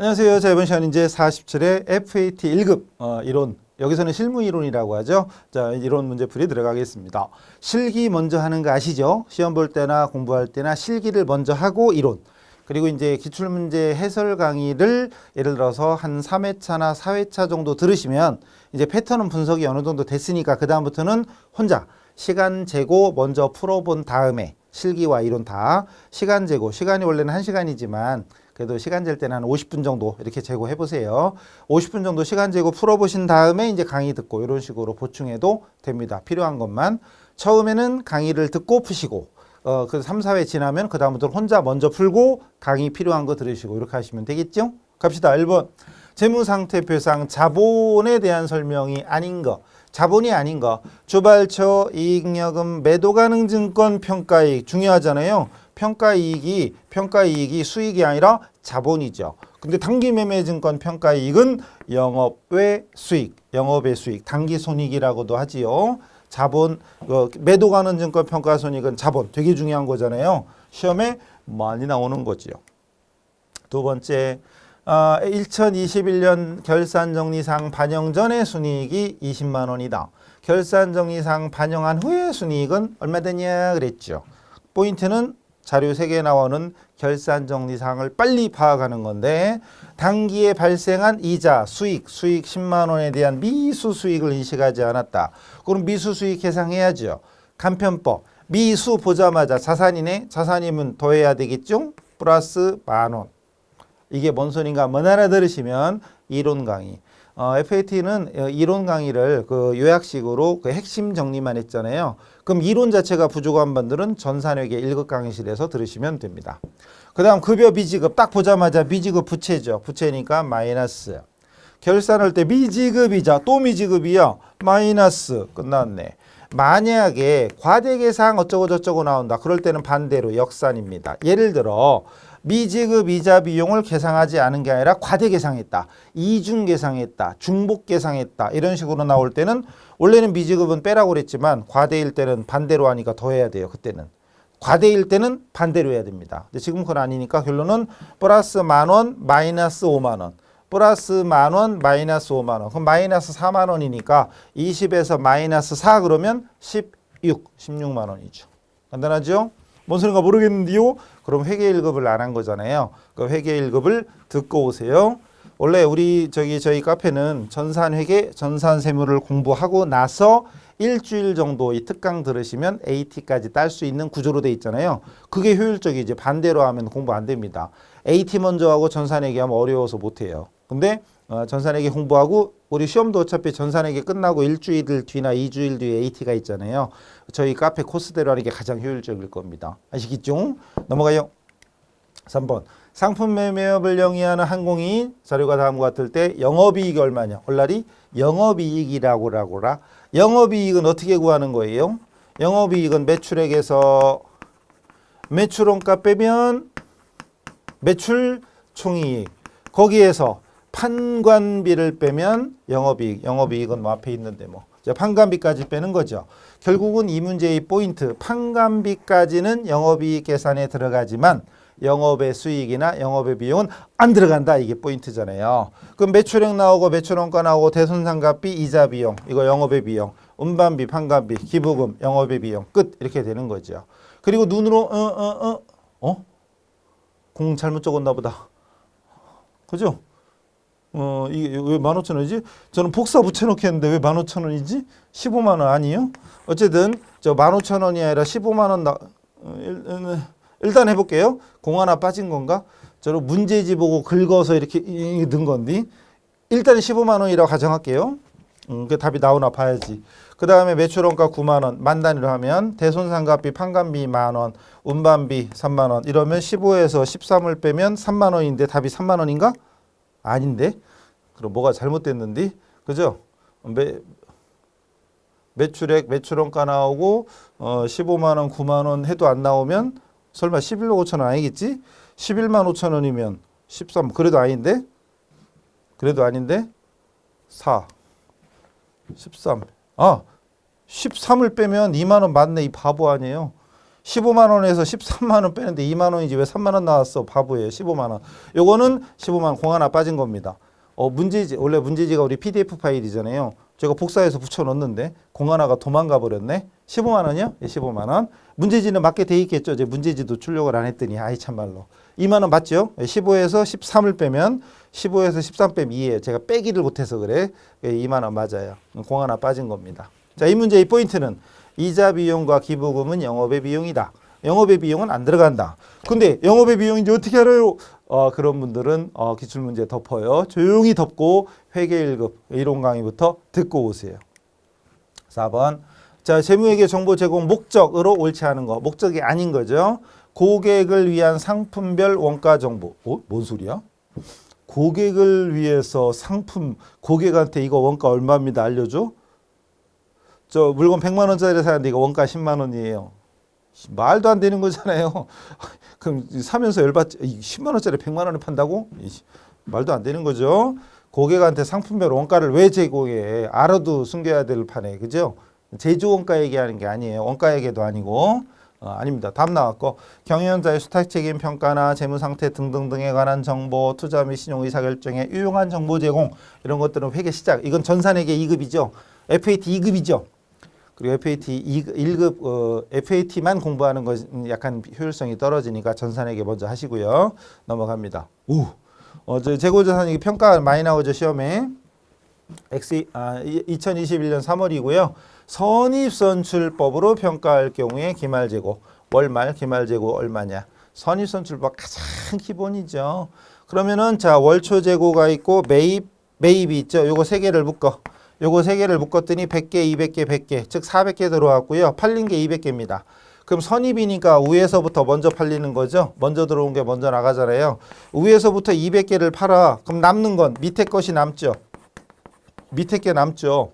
안녕하세요. 자, 이번 시간 이제 47회 FAT 1급 이론. 여기서는 실무 이론이라고 하죠. 자, 이론 문제풀이 들어가겠습니다. 실기 먼저 하는 거 아시죠? 시험 볼 때나 공부할 때나 실기를 먼저 하고 이론. 그리고 이제 기출문제 해설 강의를 예를 들어서 한 3회차나 4회차 정도 들으시면 이제 패턴은 분석이 어느 정도 됐으니까 그다음부터는 혼자 시간 재고 먼저 풀어본 다음에 실기와 이론 다 시간 재고, 시간이 원래는 1시간이지만 그래도 시간 잴 때는 한 50분 정도 이렇게 재고해 보세요. 50분 정도 시간 재고 풀어보신 다음에 이제 강의 듣고 이런 식으로 보충해도 됩니다. 필요한 것만. 처음에는 강의를 듣고 푸시고 그 3, 4회 지나면 그 다음부터 혼자 먼저 풀고 강의 필요한 거 들으시고 이렇게 하시면 되겠죠? 갑시다. 1번. 재무상태표상 자본에 대한 설명이 아닌 거. 자본이 아닌 거. 주발처, 이익여금, 매도가능증권 평가이익 중요하잖아요. 평가이익이 수익이 아니라 자본이죠. 근데 단기매매증권 평가이익은 영업외 수익, 영업외 수익, 단기손익이라고도 하지요. 자본, 매도가능증권 평가손익은 자본, 되게 중요한 거잖아요. 시험에 많이 나오는 거지요. 두 번째, 2021년 결산정리상 반영 전의 순이익이 20만 원이다. 결산정리상 반영한 후의 순이익은 얼마 되냐 그랬죠. 포인트는 자료 3개 나오는 결산정리상을 빨리 파악하는 건데 단기에 발생한 이자, 수익 10만 원에 대한 미수 수익을 인식하지 않았다. 그럼 미수 수익 계산해야죠. 간편법. 미수 보자마자 자산이네. 자산이면 더해야 되겠죠. 플러스 만 원. 이게 뭔 소린가 못 알아들으시면 이론 강의. FAT는 이론 강의를 그 요약식으로 그 핵심 정리만 했잖아요. 그럼 이론 자체가 부족한 분들은 전산회계 1급 강의실에서 들으시면 됩니다. 그 다음 급여 미지급 딱 보자마자 미지급 부채죠. 부채니까 마이너스. 결산할 때 미지급이자 또 미지급이요. 마이너스. 끝났네. 만약에 과대계상 어쩌고 저쩌고 나온다. 그럴 때는 반대로 역산입니다. 예를 들어 미지급 이자 비용을 계상하지 않은 게 아니라 과대 계상했다. 이중 계상했다. 중복 계상했다. 이런 식으로 나올 때는 원래는 미지급은 빼라고 그랬지만 과대일 때는 반대로 하니까 더해야 돼요. 그때는. 과대일 때는 반대로 해야 됩니다. 근데 지금 그건 아니니까 결론은 플러스 만 원, 마이너스 5만 원. 플러스 만 원, 마이너스 5만 원. 그럼 마이너스 4만 원이니까 20에서 마이너스 4 그러면 16만 원이죠. 간단하죠? 뭔 소린가 모르겠는데요. 그럼 회계 1급을 안 한 거잖아요. 그 회계 1급을 듣고 오세요. 원래 우리 저희 카페는 전산회계, 전산세무를 공부하고 나서 일주일 정도 이 특강 들으시면 AT까지 딸 수 있는 구조로 돼 있잖아요. 그게 효율적이지. 반대로 하면 공부 안 됩니다. AT 먼저 하고 전산회계 하면 어려워서 못 해요. 근데 전산회계 공부하고 우리 시험도 어차피 전산회계 끝나고 일주일 뒤나 2주일 뒤에 AT가 있잖아요. 저희 카페 코스대로 하는 게 가장 효율적일 겁니다. 아시겠죠? 넘어가요. 3번. 상품 매매업을 영위하는 항공인 자료가 다음과 같을 때 영업이익이 얼마냐? 얼라리 영업이익이라고라. 영업이익은 어떻게 구하는 거예요? 영업이익은 매출액에서 매출원가 빼면 매출 총이익. 거기에서 판관비를 빼면 영업이익. 영업이익은 뭐 앞에 있는데 뭐. 판관비까지 빼는 거죠. 결국은 이 문제의 포인트. 판관비까지는 영업이익 계산에 들어가지만 영업의 수익이나 영업의 비용은 안 들어간다. 이게 포인트잖아요. 그럼 매출액 나오고 매출원가 나오고 대손상가비, 이자 비용. 이거 영업의 비용. 운반비, 판관비, 기부금, 영업의 비용. 끝. 이렇게 되는 거죠. 그리고 눈으로 공 잘못 적었나 보다. 그죠? 이게 왜 15,000원이지? 저는 복사 붙여놓겠는데 왜 15,000원이지? 15만 원 아니에요? 어쨌든 저 15,000원이 아니라 15만 원 일단 해볼게요. 공 하나 빠진 건가? 저는 문제지 보고 긁어서 이렇게 넣은 건데 일단 15만 원이라고 가정할게요. 그 답이 나오나 봐야지. 그 다음에 매출원가 9만 원, 만 단위로 하면 대손상가비, 판관비 만 원, 운반비 3만 원 이러면 15에서 13을 빼면 3만 원인데 답이 3만 원인가? 아닌데? 그럼 뭐가 잘못됐는데? 그죠? 매출액, 매출원가 나오고 15만 원, 9만 원 해도 안 나오면 설마 11만 5천 원 아니겠지? 11만 5천 원이면 13 그래도 아닌데? 그래도 아닌데? 4 13 13을 빼면 2만 원 맞네. 이 바보 아니에요. 15만 원에서 13만 원 빼는데 2만 원이지 왜 3만 원 나왔어? 바보예요. 15만 원. 요거는 15만 원 공 하나 빠진 겁니다. 문제지 원래 문제지가 우리 PDF 파일이잖아요. 제가 복사해서 붙여 넣었는데 공 하나가 도망가 버렸네. 15만 원이요? 예, 15만 원. 문제지는 맞게 돼 있겠죠. 제 문제지도 출력을 안 했더니 아이 참말로. 2만 원 맞죠? 15에서 13을 빼면 15에서 13 빼면 2예요. 제가 빼기를 못해서 그래. 2만 원 맞아요. 공 하나 빠진 겁니다. 자, 이 문제의 포인트는 이자 비용과 기부금은 영업의 비용이다. 영업의 비용은 안 들어간다. 근데 영업의 비용인지 어떻게 알아요? 그런 분들은 기출문제 덮어요. 조용히 덮고 회계 1급 이론 강의부터 듣고 오세요. 4번. 자, 재무회계 정보 제공 목적으로 옳지 않은 거. 목적이 아닌 거죠. 고객을 위한 상품별 원가 정보. 뭔 소리야? 고객을 위해서 상품, 고객한테 이거 원가 얼마입니다. 알려줘? 저 물건 100만 원짜리 사는데 이거 원가 10만 원이에요. 말도 안 되는 거잖아요. 그럼 사면서 열받지. 10만 원짜리 100만 원에 판다고? 말도 안 되는 거죠. 고객한테 상품별 원가를 왜 제공해? 알아도 숨겨야 될 판에. 그죠? 제조 원가 얘기하는 게 아니에요. 원가 얘기도 아니고. 아닙니다. 답 나왔고 경영자의 수탁 책임 평가나 재무 상태 등등등에 관한 정보, 투자 및 신용 의사 결정에 유용한 정보 제공 이런 것들은 회계 시작. 이건 전산회계 2급이죠. FAT 2급이죠. 그리고 FAT 1급 FAT만 공부하는 것은 약간 효율성이 떨어지니까 전산회계 먼저 하시고요. 넘어갑니다. 재고자산 평가 많이 나오죠 시험에. 2021년 3월이고요. 선입선출법으로 평가할 경우에 기말재고, 월말 기말재고 얼마냐. 선입선출법 가장 기본이죠. 그러면은 자 월초재고가 있고 매입이 있죠. 요거 세 개를 묶어. 요거 세 개를 묶었더니 100개, 200개, 100개, 즉 400개 들어왔고요. 팔린 게 200개입니다. 그럼 선입이니까 위에서부터 먼저 팔리는 거죠. 먼저 들어온 게 먼저 나가잖아요. 위에서부터 200개를 팔아. 그럼 남는 건 밑에 것이 남죠. 밑에 게 남죠.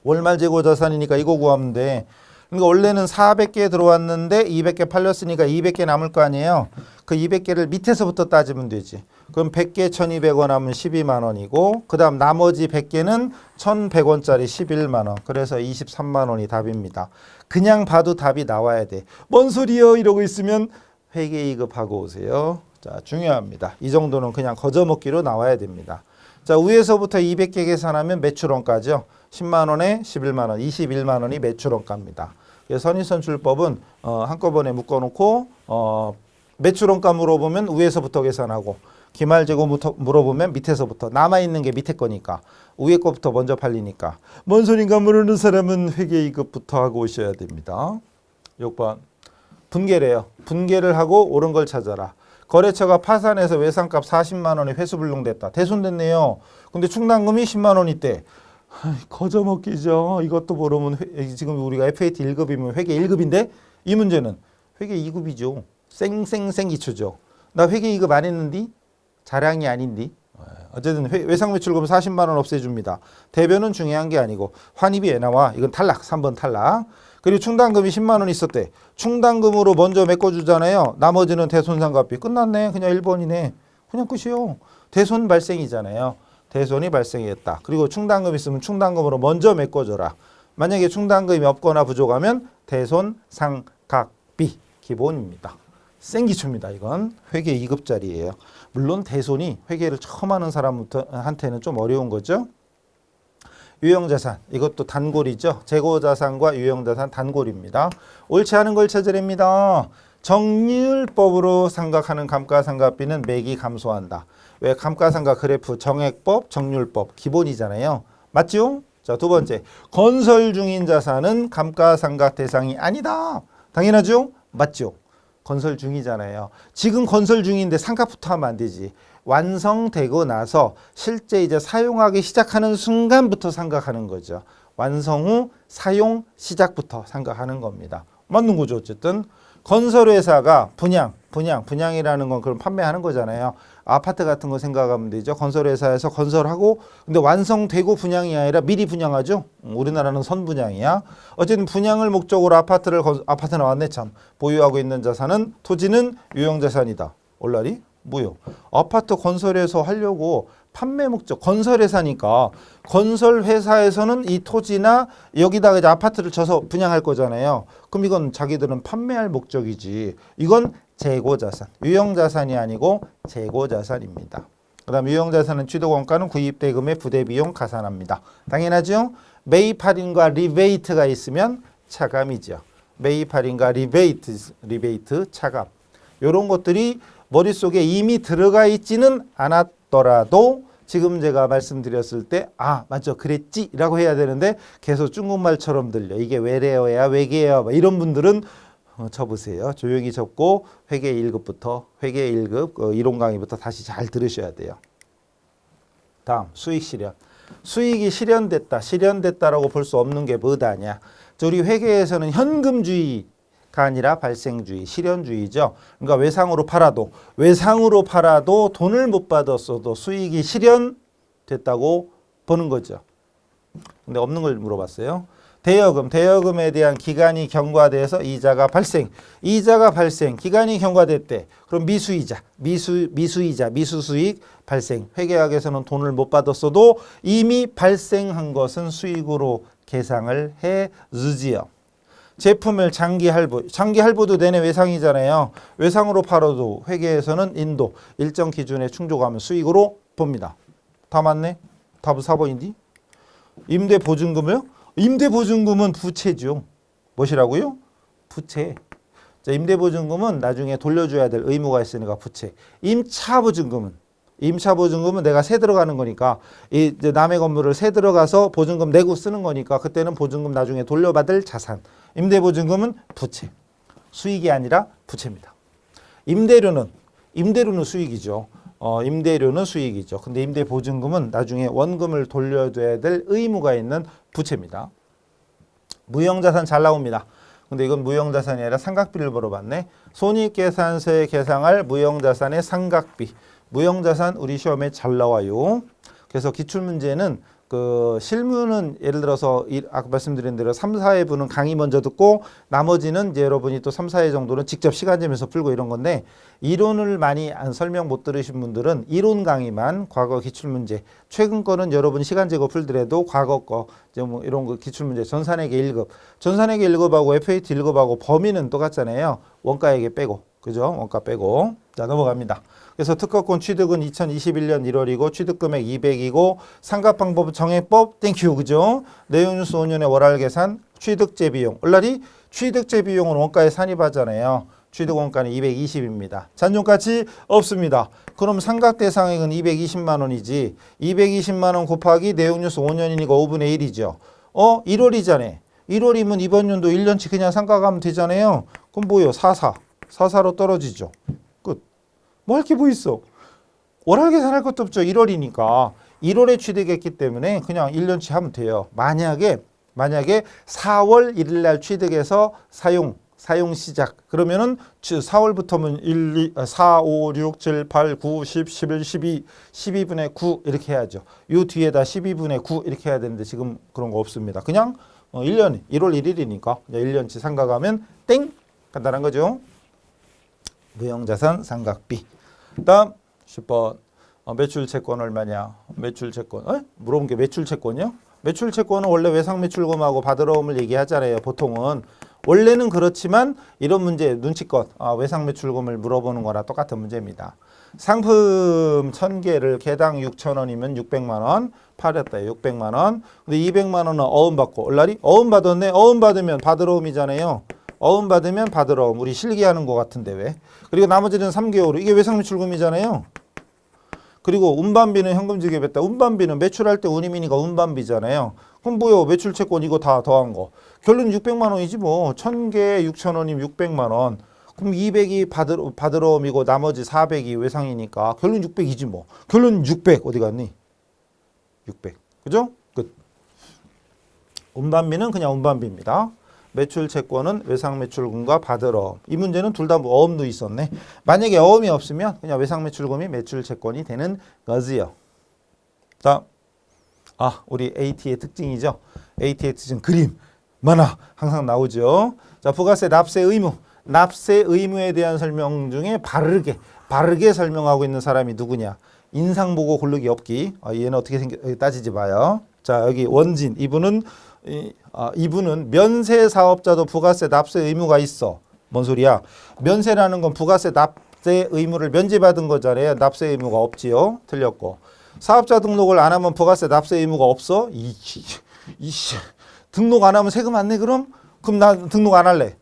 월말 재고 자산이니까 이거 구하면 돼. 그러니까 원래는 400개 들어왔는데 200개 팔렸으니까 200개 남을 거 아니에요. 그 200개를 밑에서부터 따지면 되지. 그럼 100개 1200원 하면 12만 원이고 그 다음 나머지 100개는 1100원짜리 11만 원. 그래서 23만 원이 답입니다. 그냥 봐도 답이 나와야 돼. 뭔 소리요? 이러고 있으면 회계 2급하고 오세요. 자, 중요합니다. 이 정도는 그냥 거저먹기로 나와야 됩니다. 자, 위에서부터 200개 계산하면 매출원가죠. 10만 원에 11만 원, 21만 원이 매출원가입니다. 선입선출법은 한꺼번에 묶어놓고 매출원가 물어보면 위에서부터 계산하고 기말재고 물어보면 밑에서부터 남아있는 게 밑에 거니까 위에 거부터 먼저 팔리니까 뭔 소린가 모르는 사람은 회계 2급부터 하고 오셔야 됩니다. 6번 분계래요. 분계를 하고 옳은 걸 찾아라. 거래처가 파산해서 외상값 40만 원이 회수불능됐다. 대손됐네요. 근데 충당금이 10만 원 있대. 거저먹기죠. 이것도 모르면 지금 우리가 FAT 1급이면 회계 1급인데 이 문제는 회계 2급이죠. 쌩쌩쌩 기초죠. 나 회계 2급 안 했는디? 자랑이 아닌디? 어쨌든 외상매출금 40만 원 없애줍니다. 대변은 중요한 게 아니고 환입이 왜 나와? 이건 탈락. 3번 탈락. 그리고 충당금이 10만 원 있었대. 충당금으로 먼저 메꿔주잖아요. 나머지는 대손상각비. 끝났네. 그냥 1번이네. 그냥 끝이요. 대손 발생이잖아요. 대손이 발생했다. 그리고 충당금 있으면 충당금으로 먼저 메꿔줘라. 만약에 충당금이 없거나 부족하면 대손상각비 기본입니다. 생기초입니다. 이건 회계 2급짜리예요. 물론 대손이 회계를 처음 하는 사람한테는 좀 어려운 거죠. 유형자산, 이것도 단골이죠. 재고자산과 유형자산 단골입니다. 옳지 않은 걸 찾으랍니다. 정률법으로 상각하는 감가상각비는 매기 감소한다. 왜? 감가상각 그래프 정액법, 정률법 기본이잖아요. 맞죠? 자, 두 번째, 건설 중인 자산은 감가상각 대상이 아니다. 당연하죠? 맞죠? 건설 중이잖아요. 지금 건설 중인데 상각부터 하면 안 되지. 완성되고 나서 실제 이제 사용하기 시작하는 순간부터 상각하는 거죠. 완성 후 사용 시작부터 상각하는 겁니다. 맞는 거죠. 어쨌든 건설회사가 분양이라는 건 그럼 판매하는 거잖아요. 아파트 같은 거 생각하면 되죠. 건설회사에서 건설하고 근데 완성되고 분양이 아니라 미리 분양하죠. 우리나라는 선분양이야. 어쨌든 분양을 목적으로 아파트 나왔네 참. 보유하고 있는 자산은 토지는 유형자산이다. 올라리? 뭐요? 아파트 건설해서 하려고 판매 목적, 건설회사니까 건설회사에서는 이 토지나 여기다가 이제 아파트를 져서 분양할 거잖아요. 그럼 이건 자기들은 판매할 목적이지. 이건 재고자산, 유형자산이 아니고 재고자산입니다. 그 다음 유형자산은 취득원가는 구입대금의 부대비용 가산합니다. 당연하죠? 매입할인과 리베이트가 있으면 차감이죠. 매입할인과 리베이트 차감. 이런 것들이 머릿속에 이미 들어가 있지는 않았더라도 지금 제가 말씀드렸을 때 아 맞죠 그랬지 라고 해야 되는데 계속 중국말처럼 들려. 이게 외래어야 외계어야 이런 분들은 접으세요. 조용히 접고 회계 1급부터 회계 1급 이론 강의부터 다시 잘 들으셔야 돼요. 다음 수익 실현. 수익이 실현됐다라고 볼 수 없는 게 뭐다냐. 우리 회계에서는 현금주의가 아니라 발생주의, 실현주의죠. 그러니까 외상으로 팔아도 돈을 못 받았어도 수익이 실현됐다고 보는 거죠. 근데 없는 걸 물어봤어요. 대여금에 대한 기간이 경과돼서 이자가 발생, 기간이 경과됐대. 그럼 미수이자, 미수수익 발생. 회계학에서는 돈을 못 받았어도 이미 발생한 것은 수익으로 계상을 해 주지요. 제품을 장기 할부도 내내 외상이잖아요. 외상으로 팔아도 회계에서는 인도 일정 기준에 충족하면 수익으로 봅니다. 다 맞네? 답은 4번인데? 임대보증금이요? 임대보증금은 부채죠. 무엇이라고요? 부채. 자, 임대보증금은 나중에 돌려줘야 될 의무가 있으니까 부채. 임차보증금은 내가 세 들어가는 거니까 이제 남의 건물을 세 들어가서 보증금 내고 쓰는 거니까 그때는 보증금 나중에 돌려받을 자산. 임대보증금은 부채. 수익이 아니라 부채입니다. 임대료는 수익이죠. 임대료는 수익이죠. 근데 임대보증금은 나중에 원금을 돌려줘야 될 의무가 있는 부채입니다. 무형자산 잘 나옵니다. 근데 이건 무형자산이 아니라 상각비를 물어봤네. 손익계산서에 계상할 무형자산의 상각비. 무형자산 우리 시험에 잘 나와요. 그래서 기출문제는 그 실무는 예를 들어서 아까 말씀드린 대로 3, 4회분은 강의 먼저 듣고 나머지는 이제 여러분이 또 3, 4회 정도는 직접 시간 내면서 풀고 이런 건데 이론을 많이 안 설명 못 들으신 분들은 이론 강의만 과거 기출문제 최근 거는 여러분 시간 재고 풀더라도 과거 거 이제 뭐 이런 거 기출문제 전산회계 1급하고 FAT 1급하고 범위는 똑같잖아요. 원가액에 빼고 그죠? 원가 빼고 자 넘어갑니다. 그래서 특허권 취득은 2021년 1월이고 취득금액 200이고 상각방법 정액법 땡큐 그죠? 내용뉴스 5년의 월할 계산 취득재 비용 얼라리 취득재 비용은 원가에 산입하잖아요. 취득원가는 220입니다. 잔존가치 없습니다. 그럼 상각 대상액은 220만 원이지 220만 원 곱하기 내용뉴스 5년이니까 5분의 1이죠. 1월이잖아요. 1월이면 이번 연도 1년치 그냥 상각하면 되잖아요. 그럼 뭐예요? 44로 떨어지죠. 뭐 할 게 뭐 있어? 월할 계산할 것도 없죠. 1월이니까. 1월에 취득했기 때문에 그냥 1년치 하면 돼요. 만약에 4월 1일 날 취득해서 사용 시작. 그러면은 4월부터면 4, 5, 6, 7, 8, 9, 10, 11, 12, 12분의 9 이렇게 해야죠. 요 뒤에다 12분의 9 이렇게 해야 되는데 지금 그런 거 없습니다. 그냥 1년 1월 1일이니까 1년치 상각하면 땡! 간단한 거죠. 무형자산 상각비. 다음 10번 매출채권 얼마냐? 매출채권 물어본 게 매출채권이요? 매출채권은 원래 외상매출금하고 받으러옴을 얘기하잖아요. 보통은 원래는 그렇지만 이런 문제 눈치껏 외상매출금을 물어보는 거나 똑같은 문제입니다. 상품 1000개를 개당 6,000원이면 600만 원 팔았다. 600만 원. 근데 200만 원은 어음받고 얼라리? 어음받았네. 어음받으면 받으러옴이잖아요. 어음받으면 받으러옴. 우리 실기하는 것 같은데 왜? 그리고 나머지는 3개월. 이게 외상매출금이잖아요. 그리고 운반비는 현금 지급했다. 운반비는 매출할 때 운임이니까 운반비잖아요. 그럼 뭐요? 매출채권 이거 다 더한 거. 결론 600만 원이지 뭐. 1000개에 6,000원이면 600만 원. 그럼 200이 받으러옴이고 나머지 400이 외상이니까 결론 600이지 뭐. 결론 600 어디 갔니? 600. 그죠? 끝. 운반비는 그냥 운반비입니다. 매출채권은 외상매출금과 받으러. 이 문제는 둘 다 어음도 있었네. 만약에 어음이 없으면 그냥 외상매출금이 매출채권이 되는 거지요. 자, 우리 AT의 특징이죠. AT의 특징 그림, 만화 항상 나오죠. 자, 부가세 납세 의무. 납세 의무에 대한 설명 중에 바르게 설명하고 있는 사람이 누구냐? 인상 보고 고르기 없기. 얘는 어떻게 따지지 마요. 자, 여기 원진 이분은 면세 사업자도 부가세 납세 의무가 있어. 뭔 소리야? 면세라는 건 부가세 납세 의무를 면제받은 거잖아요. 납세 의무가 없지요. 틀렸고. 사업자 등록을 안 하면 부가세 납세 의무가 없어? 등록 안 하면 세금 안 내 그럼? 그럼 나 등록 안 할래.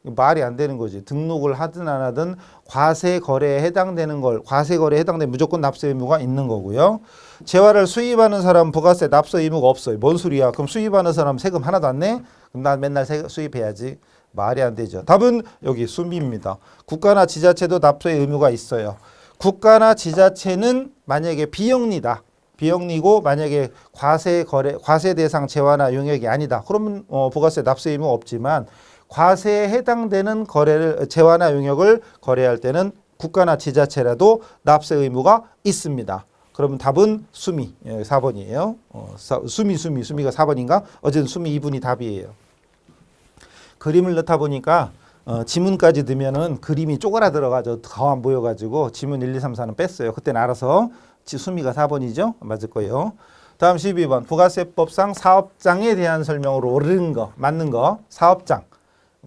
말이 안 되는 거지. 등록을 하든 안 하든 과세 거래에 해당되는 걸 과세 거래에 해당되면 무조건 납세 의무가 있는 거고요. 재화를 수입하는 사람 부가세 납세 의무가 없어요. 뭔 소리야? 그럼 수입하는 사람 세금 하나도 안 내? 그럼 나 맨날 수입해야지. 말이 안 되죠. 답은 여기 수미입니다. 국가나 지자체도 납세 의무가 있어요. 국가나 지자체는 만약에 비영리다. 비영리고 만약에 과세 대상 재화나 용역이 아니다. 그러면 부가세 납세 의무 없지만 과세에 해당되는 재화나 용역을 거래할 때는 국가나 지자체라도 납세 의무가 있습니다. 그러면 답은 수미 4번이에요. 수미가 4번인가? 어쨌든 수미 2분이 답이에요. 그림을 넣다 보니까 지문까지 넣으면은 그림이 쪼그라들어가지고 더 안 보여가지고 지문 1, 2, 3, 4는 뺐어요. 그때는 알아서 수미가 4번이죠. 맞을 거예요. 다음 12번 부가세법상 사업장에 대한 설명으로 옳은 거 맞는 거 사업장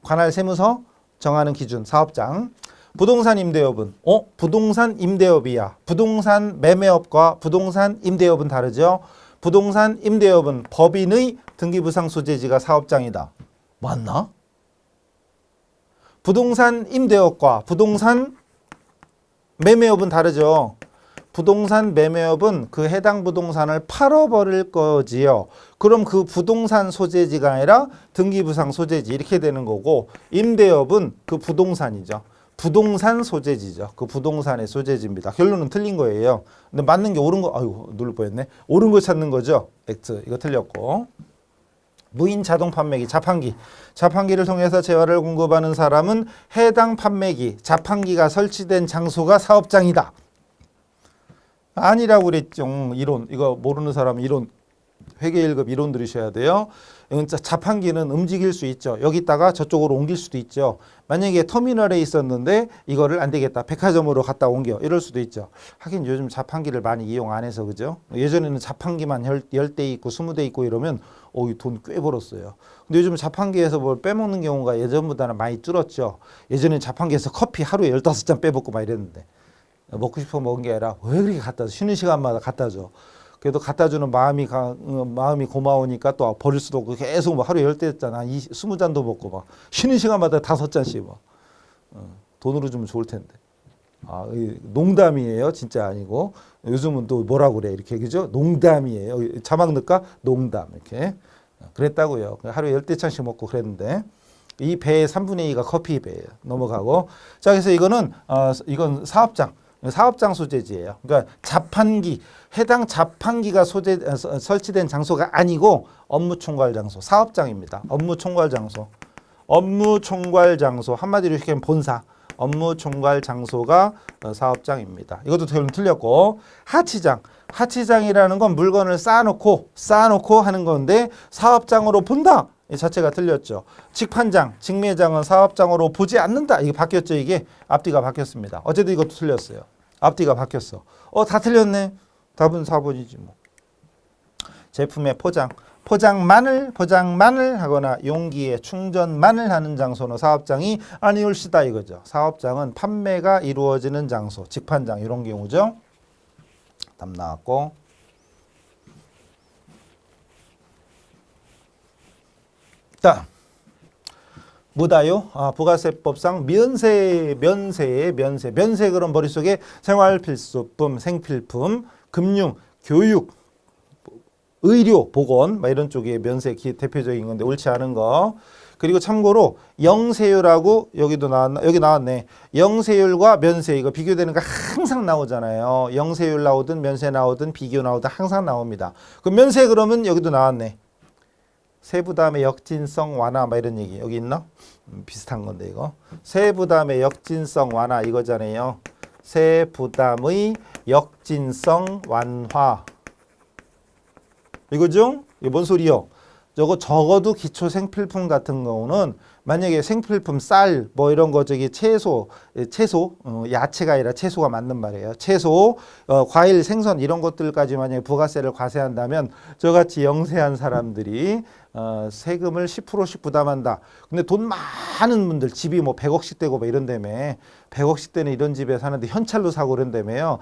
관할 세무서 정하는 기준 사업장 부동산 임대업은 부동산 임대업이야. 부동산 매매업과 부동산 임대업은 다르죠. 부동산 임대업은 법인의 등기부상 소재지가 사업장이다. 맞나? 부동산 임대업과 부동산 매매업은 다르죠. 부동산 매매업은 그 해당 부동산을 팔아버릴 거지요. 그럼 그 부동산 소재지가 아니라 등기부상 소재지 이렇게 되는 거고 임대업은 그 부동산이죠. 부동산 소재지죠. 그 부동산의 소재지입니다. 결론은 틀린 거예요. 근데 맞는 게 옳은 거, 아이고 누를 뻔했네. 옳은 거 찾는 거죠. X 이거 틀렸고. 무인 자동 판매기, 자판기. 자판기를 통해서 재화를 공급하는 사람은 해당 판매기, 자판기가 설치된 장소가 사업장이다. 아니라고 그랬죠. 이론. 이거 모르는 사람은 이론 회계 1급 이론 들으셔야 돼요. 자판기는 움직일 수 있죠. 여기다가 저쪽으로 옮길 수도 있죠. 만약에 터미널에 있었는데 이거를 안 되겠다. 백화점으로 갖다 옮겨. 이럴 수도 있죠. 하긴 요즘 자판기를 많이 이용 안 해서 그죠? 예전에는 자판기만 10대 있고 20대 있고 이러면 돈 꽤 벌었어요. 근데 요즘 자판기에서 뭘 빼먹는 경우가 예전보다는 많이 줄었죠. 예전에 자판기에서 커피 하루에 15잔 빼먹고 막 이랬는데 먹고 싶어 먹은 게 아니라 왜 그렇게 갖다 줘? 쉬는 시간마다 갖다 줘. 그래도 갖다 주는 마음이 고마우니까 또 버릴 수도 없고 계속 뭐 하루에 10대였잖아. 20잔도 먹고 막 쉬는 시간마다 5잔씩 막. 돈으로 주면 좋을 텐데. 농담이에요. 진짜 아니고. 요즘은 또 뭐라고 그래. 이렇게 그죠? 농담이에요. 자막 넣을까? 농담 이렇게. 그랬다고요. 하루에 10대창씩 먹고 그랬는데 이 배의 3분의 2가 커피 배예요. 넘어가고. 자, 그래서 이건 사업장 소재지예요. 그러니까 자판기, 해당 자판기가 설치된 장소가 아니고 업무 총괄 장소, 사업장입니다. 업무 총괄 장소. 업무 총괄 장소, 한마디로 이렇게 하면 본사. 업무 총괄 장소가 사업장입니다. 이것도 틀렸고. 하치장. 하치장이라는 건 물건을 쌓아놓고 하는 건데 사업장으로 본다. 이 자체가 틀렸죠. 직판장, 직매장은 사업장으로 보지 않는다. 이게 바뀌었죠. 이게 앞뒤가 바뀌었습니다. 어쨌든 이것도 틀렸어요. 앞뒤가 바뀌었어. 다 틀렸네. 답은 4번이지 뭐. 제품의 포장만을 하거나 용기에 충전만을 하는 장소는 사업장이 아니올시다 이거죠. 사업장은 판매가 이루어지는 장소, 직판장 이런 경우죠. 답 나왔고. 자, 뭐다요? 부가세법상 면세 그런 머릿속에 생활필수품, 생필품, 금융, 교육, 의료, 보건 이런 쪽에 면세 대표적인 건데 옳지 않은 거. 그리고 참고로 영세율하고 여기 나왔네. 영세율과 면세 이거 비교되는 거 항상 나오잖아요. 영세율 나오든 면세 나오든 비교 나오든 항상 나옵니다. 그럼 면세 그러면 여기도 나왔네. 세부담의 역진성 완화 이런 얘기 여기 있나? 비슷한 건데 이거 세부담의 역진성 완화 이거잖아요. 세부담의 역진성 완화 이거죠? 이게 뭔 소리요? 저거 적어도 기초 생필품 같은 경우는 만약에 생필품 쌀 뭐 이런 거 저기 채소 야채가 아니라 채소가 맞는 말이에요. 채소 과일 생선 이런 것들까지 만약에 부가세를 과세한다면 저같이 영세한 사람들이 세금을 10%씩 부담한다. 근데 돈 많은 분들 집이 뭐 100억씩 되고 뭐 이런다며 100억씩 되는 이런 집에 사는데 현찰로 사고 그런다며요.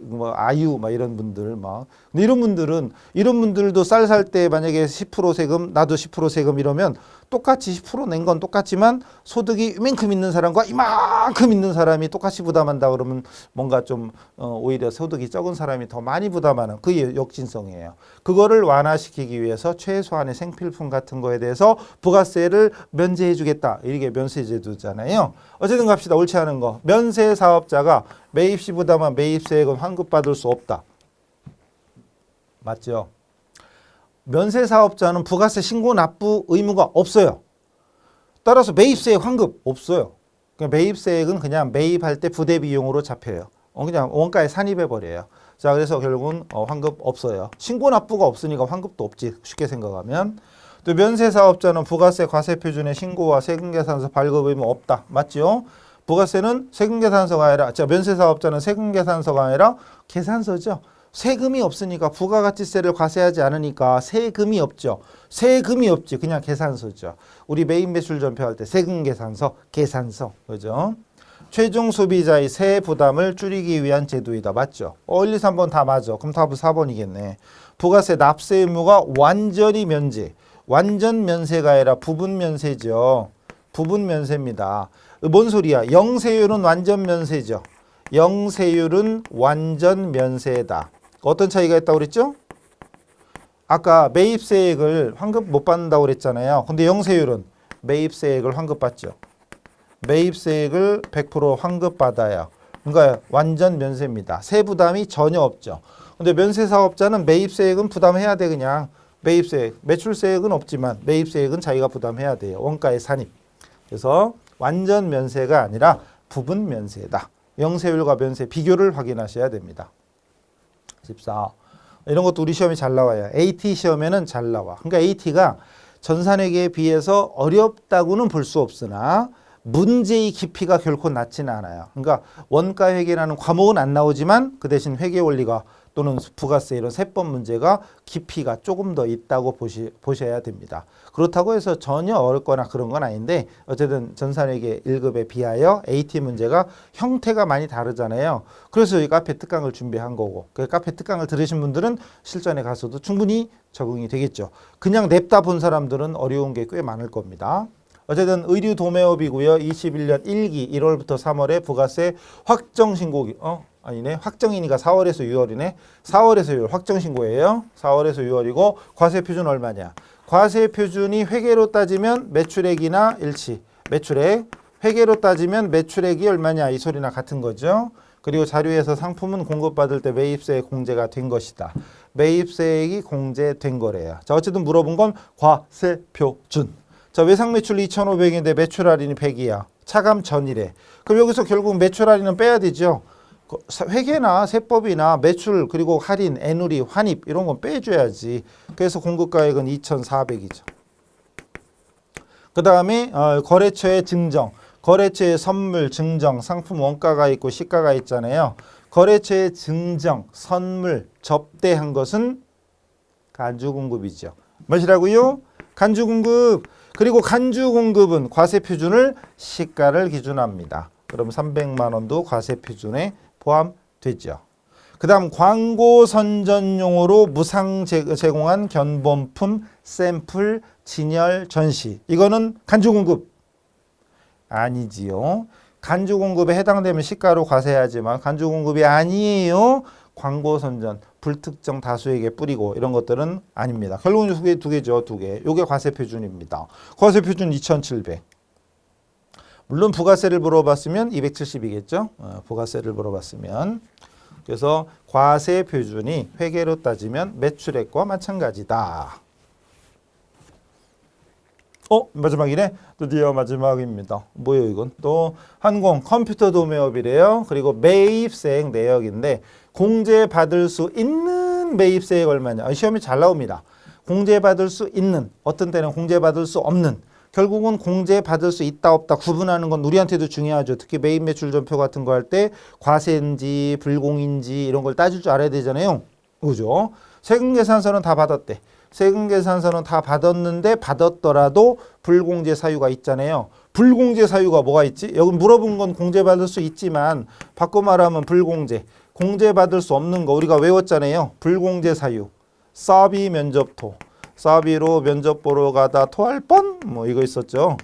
뭐 아유 막 이런 분들 막. 근데 이런 분들도 쌀 살 때 만약에 10% 세금 나도 10% 세금 이러면 똑같이 10% 낸 건 똑같지만 소득이 이만큼 있는 사람과 이만큼 있는 사람이 똑같이 부담한다 그러면 뭔가 좀 오히려 소득이 적은 사람이 더 많이 부담하는 그게 역진성이에요. 그거를 완화시키기 위해서 최소한의 생필품 같은 거에 대해서 부가세를 면제해 주겠다. 이게 면세제도잖아요. 어쨌든 갑시다. 옳지 않은 거. 면세 사업자가 매입 시 부담한 매입세액은 환급받을 수 없다. 맞죠? 면세 사업자는 부가세 신고 납부 의무가 없어요. 따라서 매입세액 환급 없어요. 그러니까 매입세액은 그냥 매입할 때 부대 비용으로 잡혀요. 그냥 원가에 산입해 버려요. 자, 그래서 결국은 환급 없어요. 신고 납부가 없으니까 환급도 없지. 쉽게 생각하면. 또 면세 사업자는 부가세 과세 표준의 신고와 세금계산서 발급 의무 없다. 맞죠? 부가세는 세금계산서가 아니라 면세 사업자는 세금계산서가 아니라 계산서죠. 세금이 없으니까 부가가치세를 과세하지 않으니까 세금이 없죠. 세금이 없지. 그냥 계산서죠. 우리 매입 매출 전표할 때 세금계산서, 계산서. 그죠? 최종 소비자의 세액 부담을 줄이기 위한 제도이다. 맞죠? 1, 2, 3번 다 맞아. 그럼 답은 4번이겠네. 부가세 납세 의무가 완전히 면제. 완전 면세가 아니라 부분 면세죠. 부분 면세입니다. 뭔 소리야? 영세율은 완전 면세죠. 영세율은 완전 면세다. 어떤 차이가 있다고 그랬죠? 아까 매입세액을 환급 못 받는다고 그랬잖아요. 근데 영세율은 매입세액을 환급받죠. 매입세액을 100% 환급받아요. 그러니까 완전 면세입니다. 세부담이 전혀 없죠. 근데 면세사업자는 매입세액은 부담해야 돼. 그냥 매입세액, 매출세액은 없지만 매입세액은 자기가 부담해야 돼요. 원가에 산입. 그래서 완전 면세가 아니라 부분 면세다. 영세율과 면세 비교를 확인하셔야 됩니다. 14. 이런 것도 우리 시험에 잘 나와요. AT 시험에는 잘 나와. 그러니까 AT가 전산회계에 비해서 어렵다고는 볼 수 없으나 문제의 깊이가 결코 낮지는 않아요. 그러니까 원가회계라는 과목은 안 나오지만 그 대신 회계 원리가 또는 부가세 이런 세법 문제가 깊이가 조금 더 있다고 보셔야 됩니다. 그렇다고 해서 전혀 어렵거나 그런 건 아닌데 어쨌든 전산회계 1급에 비하여 AT 문제가 형태가 많이 다르잖아요. 그래서 이 카페 특강을 준비한 거고 그 카페 특강을 들으신 분들은 실전에 가서도 충분히 적응이 되겠죠. 그냥 냅다 본 사람들은 어려운 게 꽤 많을 겁니다. 어쨌든 의류 도매업이고요. 21년 1기 1월부터 3월에 부가세 확정 신고기 아니네. 확정이니까 4월에서 6월이네. 4월에서 6월 확정 신고예요. 4월에서 6월이고 과세 표준 얼마냐? 과세 표준이 회계로 따지면 매출액이나 일치. 매출액. 회계로 따지면 매출액이 얼마냐? 이 소리나 같은 거죠. 그리고 자료에서 상품은 공급받을 때 매입세액 공제가 된 것이다. 매입세액이 공제된 거래요. 자, 어쨌든 물어본 건 과세 표준. 자, 외상 매출 2,500인데 매출 할인이 100이야. 차감 전일에. 그럼 여기서 결국 매출 할인은 빼야 되죠. 회계나 세법이나 매출 그리고 할인, 애누리, 환입 이런 건 빼줘야지. 그래서 공급가액은 2,400이죠. 그 다음에 거래처의 증정, 거래처의 선물, 증정, 상품 원가가 있고 시가가 있잖아요. 거래처의 증정, 선물, 접대한 것은 간주공급이죠. 무엇이라고요? 간주공급. 그리고 간주공급은 과세표준을 시가를 기준합니다. 그럼 300만 원도 과세표준에 포함되죠. 그 다음 광고 선전용으로 무상 제공한 견본품, 샘플, 진열, 전시. 이거는 간주공급 아니지요. 간주공급에 해당되면 시가로 과세하지만 간주공급이 아니에요. 광고 선전, 불특정 다수에게 뿌리고 이런 것들은 아닙니다. 결국은 두 개죠. 두 개. 요게 과세표준입니다. 과세표준 2,700. 물론 부가세를 물어봤으면 270이겠죠. 부가세를 물어봤으면. 그래서 과세 표준이 회계로 따지면 매출액과 마찬가지다. 마지막이네. 드디어 마지막입니다. 뭐예요 이건? 또 항공 컴퓨터 도매업이래요. 그리고 매입세액 내역인데 공제받을 수 있는 매입세액 얼마냐. 시험이 잘 나옵니다. 공제받을 수 있는, 어떤 때는 공제받을 수 없는, 결국은 공제받을 수 있다 없다 구분하는 건 우리한테도 중요하죠. 특히 매입 매출 전표 같은 거 할 때 과세인지 불공인지 이런 걸 따질 줄 알아야 되잖아요. 그죠? 세금계산서는 다 받았대. 세금계산서는 다 받았는데 받았더라도 불공제 사유가 있잖아요. 불공제 사유가 뭐가 있지? 여기 물어본 건 공제받을 수 있지만 바꿔 말하면 불공제, 공제받을 수 없는 거 우리가 외웠잖아요. 불공제 사유, 사비 면접토, 사비로 면접 보러 가다 토할 뻔? 뭐 이거 있었죠.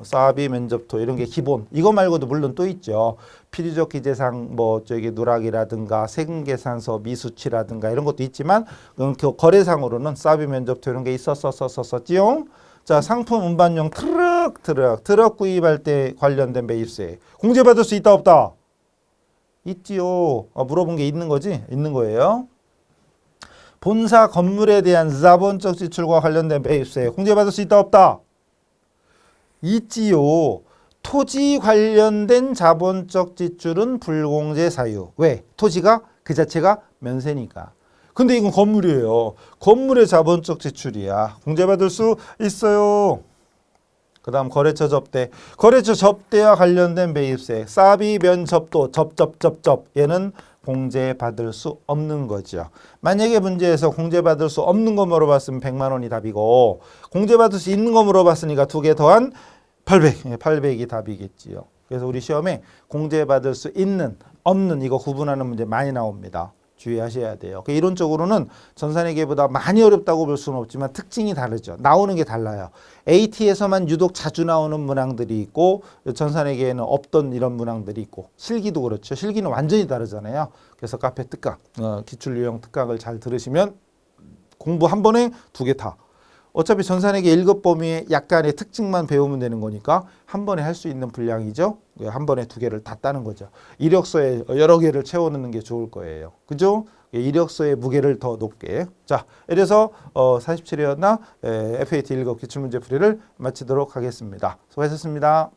사비 면접토 이런 게 기본. 이거 말고도 물론 또 있죠. 필요적 기재상 뭐 저기 누락이라든가 세금계산서 미수치라든가 이런 것도 있지만 그 거래상으로는 사비 면접토 이런 게 있었지요. 자, 상품 운반용 트럭 구입할 때 관련된 매입세 공제받을 수 있다 없다? 있지요. 물어본 게 있는 거지? 있는 거예요. 본사 건물에 대한 자본적 지출과 관련된 매입세 공제받을 수 있다 없다? 있지요. 토지 관련된 자본적 지출은 불공제 사유. 왜? 토지가 그 자체가 면세니까. 근데 이건 건물이에요. 건물의 자본적 지출이야. 공제받을 수 있어요. 그 다음 거래처 접대. 거래처 접대와 관련된 매입세. 사비 면접도 접접. 얘는 공제받을 수 없는 거죠. 만약에 문제에서 공제받을 수 없는 거 물어봤으면 100만 원이 답이고 공제받을 수 있는 거 물어봤으니까 2개 더한 800. 800이 답이겠지요. 그래서 우리 시험에 공제받을 수 있는, 없는 이거 구분하는 문제 많이 나옵니다. 주의하셔야 돼요. 이론적으로는 전산회계보다 많이 어렵다고 볼 수는 없지만 특징이 다르죠. 나오는 게 달라요. AT에서만 유독 자주 나오는 문항들이 있고 전산회계에는 없던 이런 문항들이 있고 실기도 그렇죠. 실기는 완전히 다르잖아요. 그래서 카페 특강, 기출 유형 특강을 잘 들으시면 공부 한 번에 2개 다. 어차피 전산회계 1급 범위의 약간의 특징만 배우면 되는 거니까 한 번에 할 수 있는 분량이죠. 한 번에 2개를 다 따는 거죠. 이력서에 여러 개를 채워넣는 게 좋을 거예요. 그죠? 이력서의 무게를 더 높게. 자, 이래서 47회였나 FAT 1급 기출문제 풀이를 마치도록 하겠습니다. 수고하셨습니다.